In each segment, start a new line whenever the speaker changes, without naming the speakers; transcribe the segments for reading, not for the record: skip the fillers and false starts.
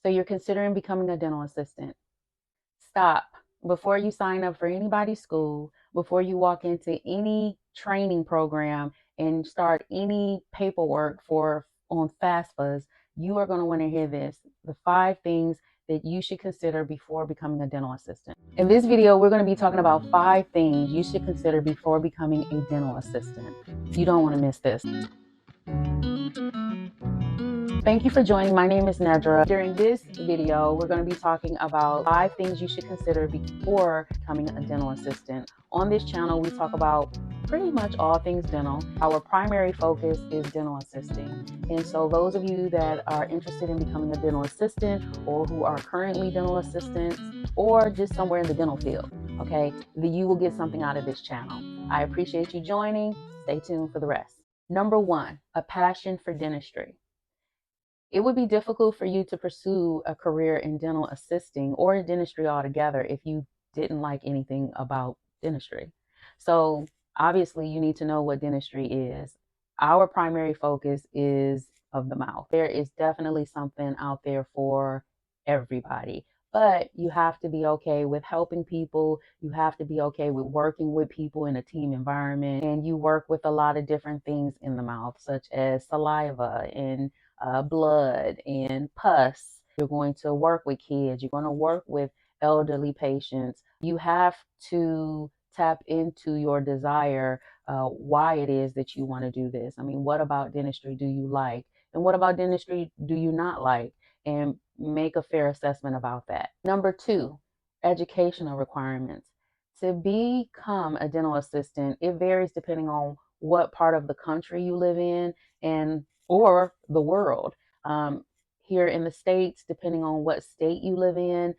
So you're considering becoming a dental assistant. Stop. Before you sign up for anybody's school, before you walk into any training program and start any paperwork for on FAFSAs, you are going to want to hear this. The 5 things that you should consider before becoming a dental assistant. In this video, we're going to be talking about 5 things you should consider before becoming a dental assistant. You don't want to miss this. Thank you for joining. My name is Nedra. During this video, we're going to be talking about 5 things you should consider before becoming a dental assistant. On this channel, we talk about pretty much all things dental. Our primary focus is dental assisting. And so those of you that are interested in becoming a dental assistant or who are currently dental assistants or just somewhere in the dental field, okay, you will get something out of this channel. I appreciate you joining. Stay tuned for the rest. Number 1, a passion for dentistry. It would be difficult for you to pursue a career in dental assisting or in dentistry altogether if you didn't like anything about dentistry. So obviously you need to know what dentistry is. Our primary focus is of the mouth. There is definitely something out there for everybody, but you have to be okay with helping people. You have to be okay with working with people in a team environment, and you work with a lot of different things in the mouth, such as saliva and blood and pus. You're going to work with kids. You're going to work with elderly patients. You have to tap into your desire, why it is that you want to do this. I mean, what about dentistry do you like? And what about dentistry do you not like? And make a fair assessment about that. Number 2, educational requirements. To become a dental assistant, it varies depending on what part of the country you live in and or the world. Here in the States, depending on what state you live in,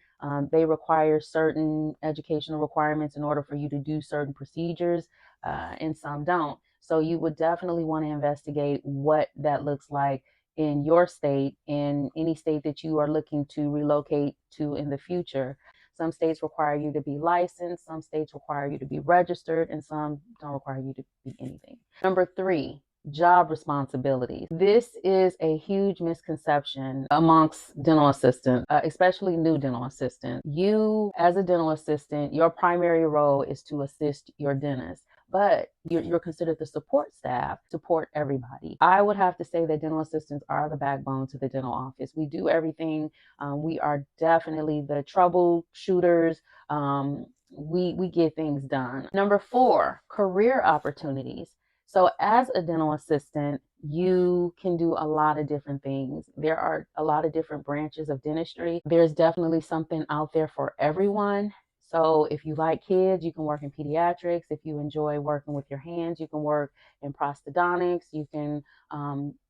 they require certain educational requirements in order for you to do certain procedures, and some don't. So you would definitely want to investigate what that looks like in your state and any state that you are looking to relocate to in the future. Some states require you to be licensed, some states require you to be registered, and some don't require you to be anything. Number 3, job responsibilities. This is a huge misconception amongst dental assistants, especially new dental assistants. You, as a dental assistant, your primary role is to assist your dentist, but you're considered the support staff, support everybody. I would have to say that dental assistants are the backbone to the dental office. We do everything. We are definitely the troubleshooters. We get things done. Number 4, career opportunities. So as a dental assistant, you can do a lot of different things. There are a lot of different branches of dentistry. There's definitely something out there for everyone. So if you like kids, you can work in pediatrics. If you enjoy working with your hands, you can work in prosthodontics. You can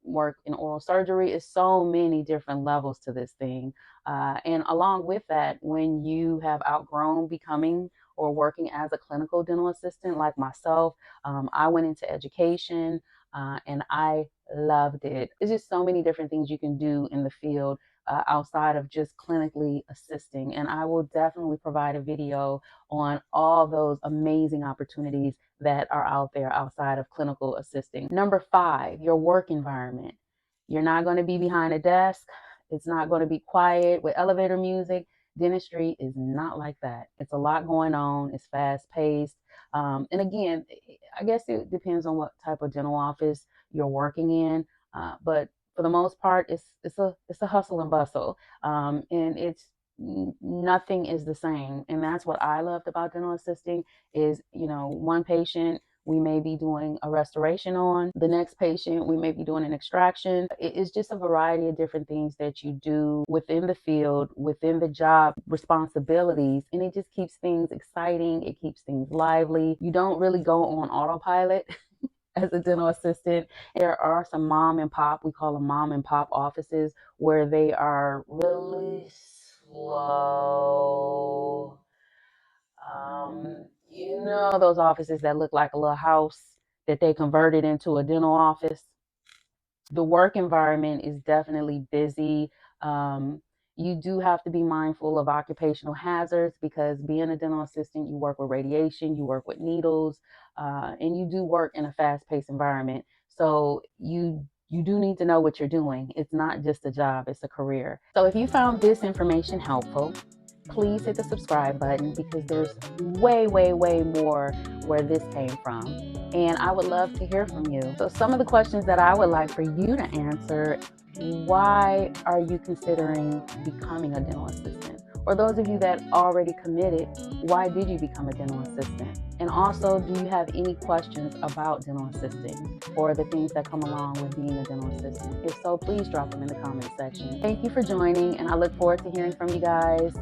work in oral surgery. It's so many different levels to this thing. And along with that, when you have outgrown becoming or working as a clinical dental assistant like myself, I went into education and I loved it. There's just so many different things you can do in the field outside of just clinically assisting. And I will definitely provide a video on all those amazing opportunities that are out there outside of clinical assisting. Number 5, your work environment. You're not going to be behind a desk. It's not going to be quiet with elevator music. Dentistry is not like that. It's a lot going on. It's fast paced. And again, I guess it depends on what type of dental office you're working in. But for the most part, it's a hustle and bustle. And it's nothing is the same. And that's what I loved about dental assisting is, one patient we may be doing a restoration on. The next patient, we may be doing an extraction. It's just a variety of different things that you do within the field, within the job responsibilities, and it just keeps things exciting. It keeps things lively. You don't really go on autopilot as a dental assistant. There are some mom and pop, we call them mom and pop offices, where they are really slow. Those offices that look like a little house that they converted into a dental office. The work environment is definitely busy. You do have to be mindful of occupational hazards because being a dental assistant, you work with radiation, you work with needles, and you do work in a fast-paced environment. So you you do need to know what you're doing. It's not just a job, it's a career. So if you found this information helpful, please hit the subscribe button because there's way, way, way more where this came from. And I would love to hear from you. So some of the questions that I would like for you to answer: why are you considering becoming a dental assistant? Or those of you that already committed, why did you become a dental assistant? And also, do you have any questions about dental assisting or the things that come along with being a dental assistant? If so, please drop them in the comment section. Thank you for joining, and I look forward to hearing from you guys.